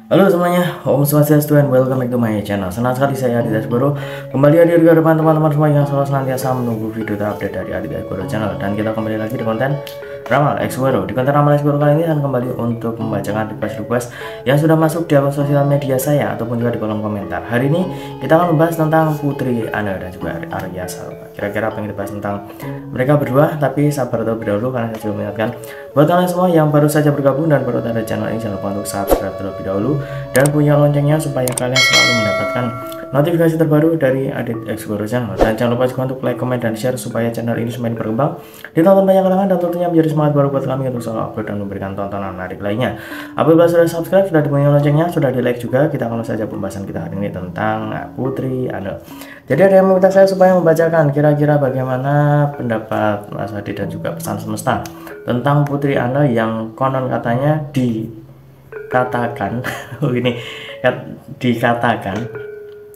Halo semuanya, Om Swastiastu and welcome back to my channel. Senang sekali saya Aditya Guru kembali hadir di depan teman-teman semua yang selalu senantiasa menunggu video terupdate dari Aditya Guru channel. Dan kita kembali lagi di konten Ramal X Guru. Di konten Ramal X Guru kali ini akan kembali untuk membacakan request yang sudah masuk di akun sosial media saya ataupun juga di kolom komentar. Hari ini kita akan membahas tentang Putri Anne dan juga Arya Saloka. Kira-kira apa yang dibahas tentang mereka berdua, tapi sabar terlebih dahulu karena saya juga mengingatkan buat kalian semua yang baru saja bergabung dan baru ada channel ini, jangan lupa untuk subscribe terlebih dahulu dan punya loncengnya supaya kalian selalu mendapatkan notifikasi terbaru dari Adit X Guru channel. Dan jangan lupa juga untuk like, comment, dan share supaya channel ini semakin berkembang, ditonton banyak kalangan, dan tentunya menjadi semangat baru buat kami untuk selalu upload dan memberikan tontonan menarik lainnya. Apabila sudah subscribe, sudah dipunya loncengnya, sudah di like juga, kita akan langsung saja pembahasan kita hari ini tentang Putri Anne. Jadi ada yang meminta saya supaya membacakan kira-kira bagaimana pendapat Mas Adit dan juga pesan semesta tentang Putri Anne yang konon katanya dikatakan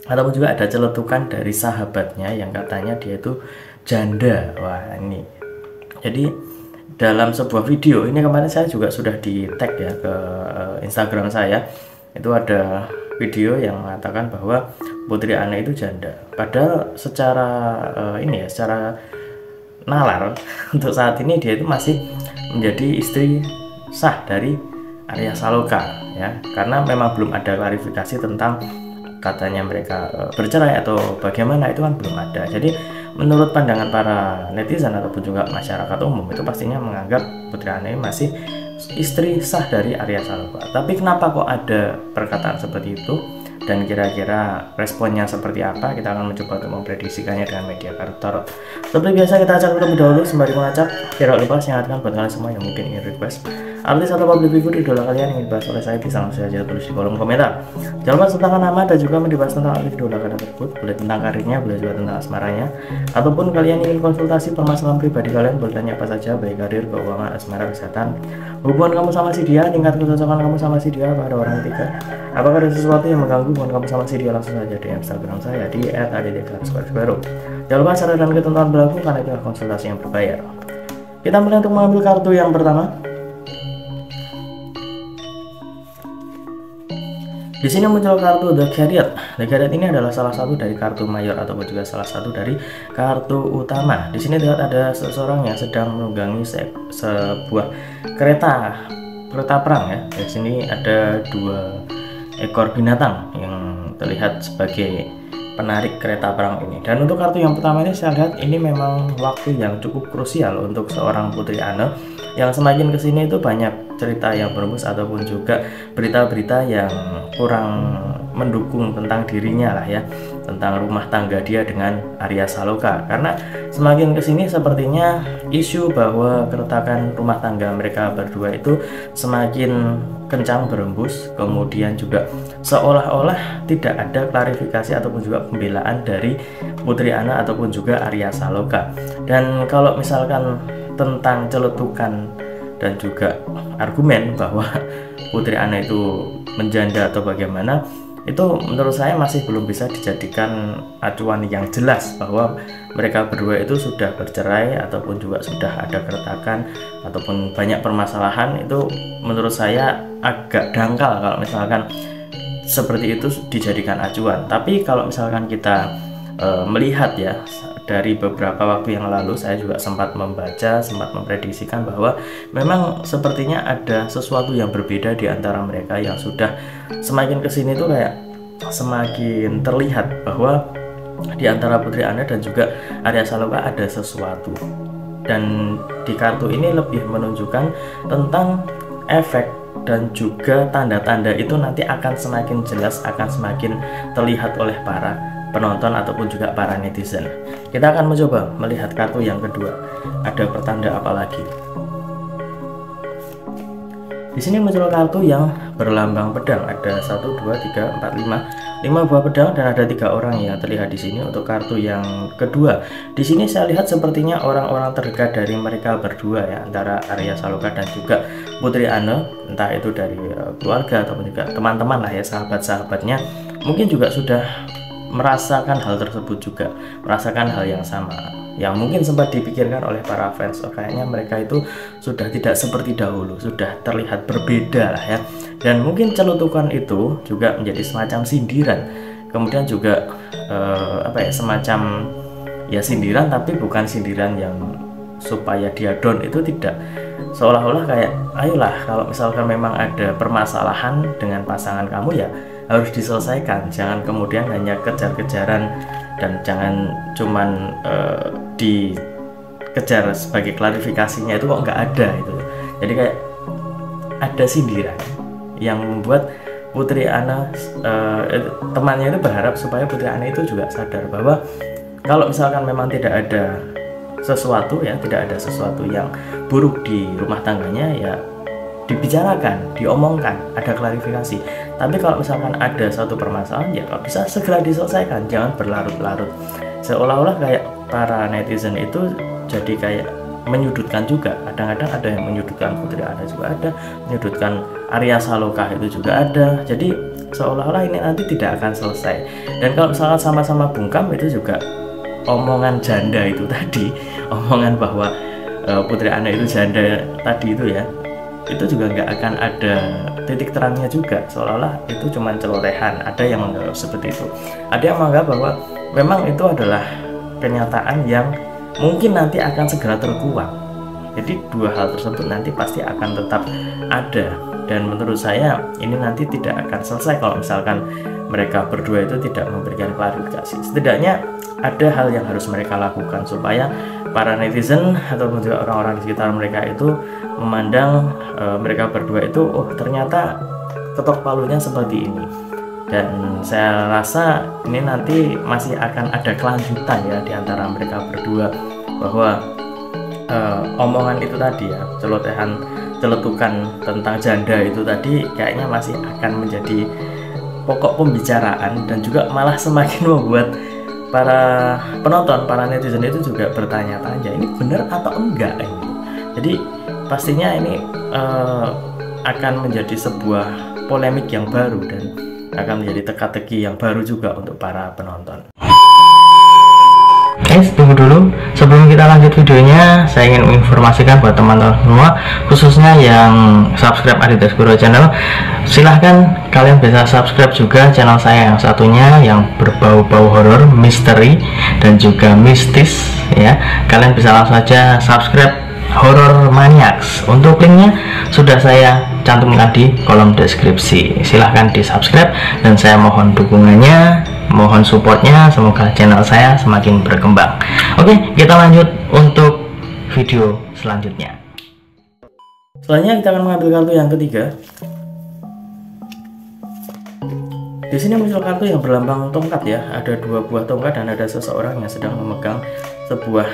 ataupun juga ada celetukan dari sahabatnya yang katanya dia itu janda. Wah, ini jadi dalam sebuah video ini kemarin saya juga sudah di tag ya ke Instagram saya, itu ada video yang mengatakan bahwa Putri Anne itu janda, padahal secara secara nalar untuk saat ini dia itu masih menjadi istri sah dari Arya Saloka ya, karena memang belum ada klarifikasi tentang katanya mereka bercerai atau bagaimana, itu kan belum ada. Jadi menurut pandangan para netizen ataupun juga masyarakat umum itu pastinya menganggap Putri Anne masih istri sah dari Arya Saloka. Tapi kenapa kok ada perkataan seperti itu dan kira-kira responnya seperti apa, kita akan mencoba untuk memprediksikannya dengan media kartu tarot. Seperti biasa kita acak terlebih dahulu sembari mengacak, tidak lupa saya ingatkan buat kalian semua yang mungkin ingin request artis atau public figure idola kalian ingin dibahas oleh saya, bisa langsung saja tulis di kolom komentar. Jangan lupa sertakan nama dan juga dibahas tentang artis idola kalian tersebut, boleh tentang karirnya, boleh juga tentang asmaranya, ataupun kalian ingin konsultasi permasalahan pribadi kalian, boleh tanya apa saja, baik karir, keuangan, asmara, kesehatan, hubungan kamu sama si dia, tingkat kecocokan kamu sama si dia, apa ada orang ketiga, apakah ada sesuatu yang mengganggu hubungan kamu sama si dia, langsung saja di Instagram saya di @aditya_baru. Jangan lupa syarat dan ketentuan berlaku karena itu konsultasi yang berbayar. Kita mulai untuk mengambil kartu yang pertama. Di sini muncul kartu The Chariot. The Chariot ini adalah salah satu dari kartu mayor ataupun juga salah satu dari kartu utama. Di sini terlihat ada seseorang yang sedang menunggangi sebuah kereta perang ya. Di sini ada 2 ekor binatang yang terlihat sebagai penarik kereta perang ini. Dan untuk kartu yang pertama ini saya lihat ini memang waktu yang cukup krusial untuk seorang Putri Anne, yang semakin kesini itu banyak cerita yang berembus ataupun juga berita-berita yang kurang mendukung tentang dirinya lah ya, tentang rumah tangga dia dengan Arya Saloka. Karena semakin kesini sepertinya isu bahwa keretakan rumah tangga mereka berdua itu semakin kencang berembus, kemudian juga seolah-olah tidak ada klarifikasi ataupun juga pembelaan dari Putri Anne ataupun juga Arya Saloka. Dan kalau misalkan tentang celetukan dan juga argumen bahwa Putri Anne itu menjanda atau bagaimana, itu menurut saya masih belum bisa dijadikan acuan yang jelas bahwa mereka berdua itu sudah bercerai ataupun juga sudah ada keretakan ataupun banyak permasalahan. Itu menurut saya agak dangkal kalau misalkan seperti itu dijadikan acuan. Tapi kalau misalkan kita melihat ya, dari beberapa waktu yang lalu saya juga sempat memprediksikan bahwa memang sepertinya ada sesuatu yang berbeda di antara mereka, yang sudah semakin kesini tuh kayak semakin terlihat bahwa di antara Putri Anne dan juga Arya Saloka ada sesuatu. Dan di kartu ini lebih menunjukkan tentang efek dan juga tanda-tanda itu nanti akan semakin jelas, akan semakin terlihat oleh para penonton ataupun juga para netizen. Kita akan mencoba melihat kartu yang kedua, ada pertanda apa lagi. Di sini muncul kartu yang berlambang pedang, ada 1, 2, 3, 4, 5 buah pedang dan ada 3 orang yang terlihat di sini. Untuk kartu yang kedua, di sini saya lihat sepertinya orang-orang terdekat dari mereka berdua ya, antara Arya Saloka dan juga Putri Anne, entah itu dari keluarga ataupun juga teman-teman lah ya, sahabat-sahabatnya, mungkin juga sudah merasakan hal tersebut juga, merasakan hal yang sama, yang mungkin sempat dipikirkan oleh para fans. Kayaknya mereka itu sudah tidak seperti dahulu, sudah terlihat berbeda lah ya. Dan mungkin celutukan itu juga menjadi semacam sindiran, kemudian juga semacam ya sindiran, tapi bukan sindiran yang supaya dia down, itu tidak. Seolah-olah kayak, ayolah, kalau misalkan memang ada permasalahan dengan pasangan kamu ya harus diselesaikan, jangan kemudian hanya kejar-kejaran, dan jangan cuman dikejar sebagai klarifikasinya itu kok nggak ada itu. Jadi kayak ada sindiran yang membuat Putri Anne, temannya itu berharap supaya Putri Anne itu juga sadar bahwa kalau misalkan memang tidak ada sesuatu ya, tidak ada sesuatu yang buruk di rumah tangganya ya dibicarakan, diomongkan, ada klarifikasi. Tapi kalau misalkan ada satu permasalahan ya kalau bisa segera diselesaikan, jangan berlarut-larut. Seolah-olah kayak para netizen itu jadi kayak menyudutkan juga. Kadang-kadang ada yang menyudutkan Putri Anne juga ada, menyudutkan Arya Saloka itu juga ada. Jadi seolah-olah ini nanti tidak akan selesai. Dan kalau misalkan sama-sama bungkam itu juga omongan janda itu tadi, omongan bahwa Putri Anne itu janda tadi itu ya, itu juga nggak akan ada titik terangnya juga, seolah-olah itu cuma celotehan. Ada yang menganggap seperti itu, ada yang menganggap bahwa memang itu adalah kenyataan yang mungkin nanti akan segera terkuak. Jadi dua hal tersebut nanti pasti akan tetap ada, dan menurut saya ini nanti tidak akan selesai kalau misalkan mereka berdua itu tidak memberikan klarifikasi. Setidaknya ada hal yang harus mereka lakukan supaya para netizen ataupun juga orang-orang di sekitar mereka itu memandang mereka berdua itu, oh ternyata ketok palunya seperti ini. Dan saya rasa ini nanti masih akan ada kelanjutan ya di antara mereka berdua, bahwa omongan itu tadi ya, celotehan, celetukan tentang janda itu tadi kayaknya masih akan menjadi pokok pembicaraan, dan juga malah semakin membuat para penonton, para netizen itu juga bertanya-tanya ini benar atau enggak ini. Jadi pastinya ini akan menjadi sebuah polemik yang baru dan akan menjadi teka-teki yang baru juga untuk para penonton. Tunggu dulu, sebelum kita lanjut videonya, saya ingin menginformasikan buat teman-teman semua, khususnya yang subscribe Aditya Guru channel, silahkan kalian bisa subscribe juga channel saya yang satunya yang berbau-bau horor, misteri, dan juga mistis ya. Kalian bisa langsung saja subscribe Horror Maniacs. Untuk linknya sudah saya cantumkan di kolom deskripsi. Silahkan di subscribe, dan saya mohon dukungannya, mohon supportnya, semoga channel saya semakin berkembang. Oke, kita lanjut untuk video selanjutnya. Selanjutnya kita akan mengambil kartu yang ketiga. Di sini muncul kartu yang berlambang tongkat ya, ada dua buah tongkat dan ada seseorang yang sedang memegang sebuah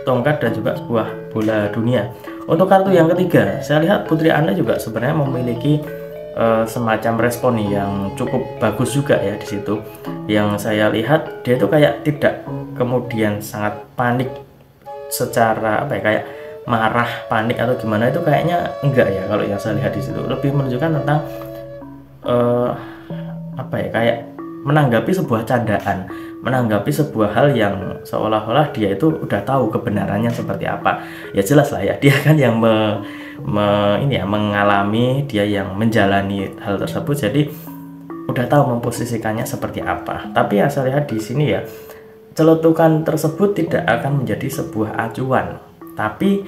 tongkat dan juga sebuah bola dunia. Untuk kartu yang ketiga, saya lihat Putri Anne juga sebenarnya memiliki semacam respon yang cukup bagus juga ya di situ. Yang saya lihat dia itu kayak tidak kemudian sangat panik secara kayak marah, panik atau gimana, itu kayaknya enggak ya. Kalau yang saya lihat di situ lebih menunjukkan tentang kayak menanggapi sebuah candaan, menanggapi sebuah hal yang seolah-olah dia itu udah tahu kebenarannya seperti apa. Ya jelas lah ya, dia kan yang mengalami, dia yang menjalani hal tersebut, jadi udah tahu memposisikannya seperti apa. Tapi ya saya lihat di sini ya, celetukan tersebut tidak akan menjadi sebuah acuan, tapi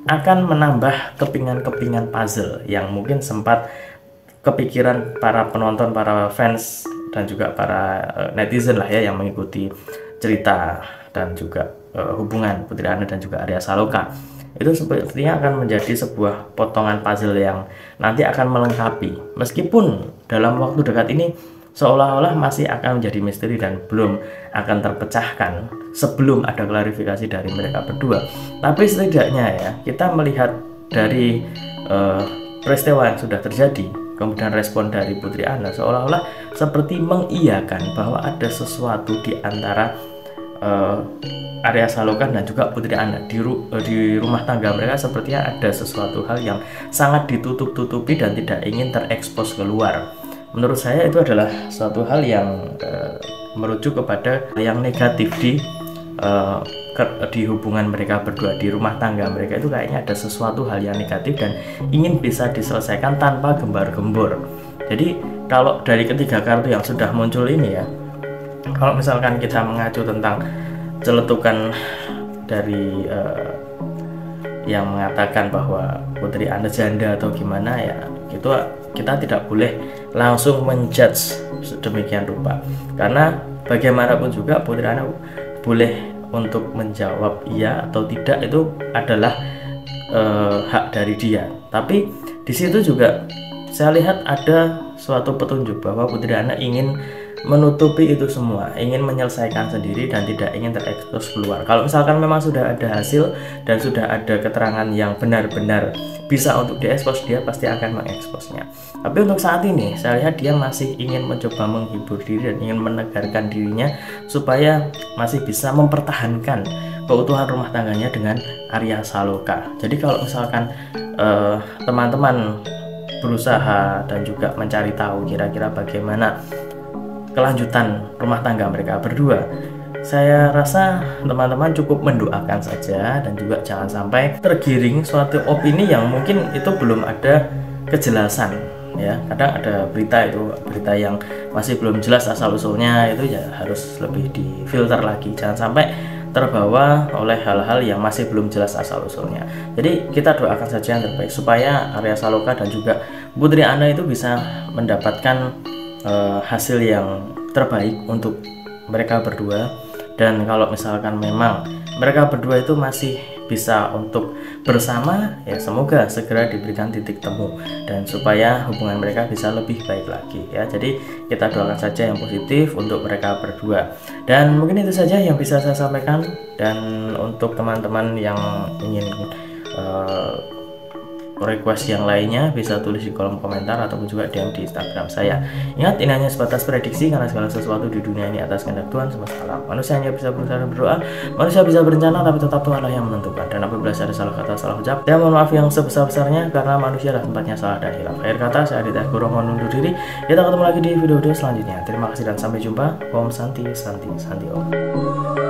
akan menambah kepingan-kepingan puzzle yang mungkin sempat kepikiran para penonton, para fans, dan juga para netizen lah ya yang mengikuti cerita dan juga hubungan Putri Anne dan juga Arya Saloka. Itu sepertinya akan menjadi sebuah potongan puzzle yang nanti akan melengkapi, meskipun dalam waktu dekat ini seolah-olah masih akan menjadi misteri dan belum akan terpecahkan sebelum ada klarifikasi dari mereka berdua. Tapi setidaknya ya, kita melihat dari peristiwa yang sudah terjadi, kemudian respon dari Putri Anne seolah-olah seperti mengiyakan bahwa ada sesuatu di antara Arya Saloka dan juga Putri Anne di rumah tangga mereka. Sepertinya ada sesuatu hal yang sangat ditutup-tutupi dan tidak ingin terekspos keluar. Menurut saya itu adalah suatu hal yang merujuk kepada yang negatif di hubungan mereka berdua, di rumah tangga mereka itu kayaknya ada sesuatu hal yang negatif dan ingin bisa diselesaikan tanpa gembar-gembor. Jadi kalau dari ketiga kartu yang sudah muncul ini ya, kalau misalkan kita mengacu tentang celetukan dari yang mengatakan bahwa putri Anda janda atau gimana ya, itu kita tidak boleh langsung menjudge sedemikian rupa, karena bagaimanapun juga putri Anda boleh untuk menjawab iya atau tidak, itu adalah hak dari dia. Tapi di situ juga saya lihat ada suatu petunjuk bahwa putri Anda ingin menutupi itu semua, ingin menyelesaikan sendiri dan tidak ingin terekspos keluar. Kalau misalkan memang sudah ada hasil dan sudah ada keterangan yang benar-benar bisa untuk diekspos, dia pasti akan mengeksposnya. Tapi untuk saat ini saya lihat dia masih ingin mencoba menghibur diri dan ingin menegarkan dirinya supaya masih bisa mempertahankan keutuhan rumah tangganya dengan Arya Saloka. Jadi kalau misalkan teman-teman berusaha dan juga mencari tahu kira-kira bagaimana kelanjutan rumah tangga mereka berdua, saya rasa teman-teman cukup mendoakan saja dan juga jangan sampai tergiring suatu opini yang mungkin itu belum ada kejelasan ya. Kadang ada berita yang masih belum jelas asal usulnya, itu ya harus lebih difilter lagi, jangan sampai terbawa oleh hal-hal yang masih belum jelas asal usulnya. Jadi kita doakan saja yang terbaik supaya Arya Saloka dan juga putri Anda itu bisa mendapatkan hasil yang terbaik untuk mereka berdua. Dan kalau misalkan memang mereka berdua itu masih bisa untuk bersama ya, semoga segera diberikan titik temu dan supaya hubungan mereka bisa lebih baik lagi ya. Jadi kita doakan saja yang positif untuk mereka berdua. Dan mungkin itu saja yang bisa saya sampaikan, dan untuk teman-teman yang ingin request yang lainnya bisa tulis di kolom komentar ataupun juga DM di Instagram saya. Ingat, ini hanya sebatas prediksi karena segala sesuatu di dunia ini atas kehendak Tuhan semesta alam. Manusia hanya bisa berusaha dan berdoa, manusia bisa berencana, tapi tetap Tuhanlah yang menentukan. Dan apabila ada salah kata, salah ucap, saya mohon maaf yang sebesar-besarnya karena manusia adalah tempatnya salah dan hilaf. Akhir kata, saya Aditya Guru mohon undur diri. Kita ketemu lagi di video-video selanjutnya. Terima kasih dan sampai jumpa. Om Santi Santi Santi Om.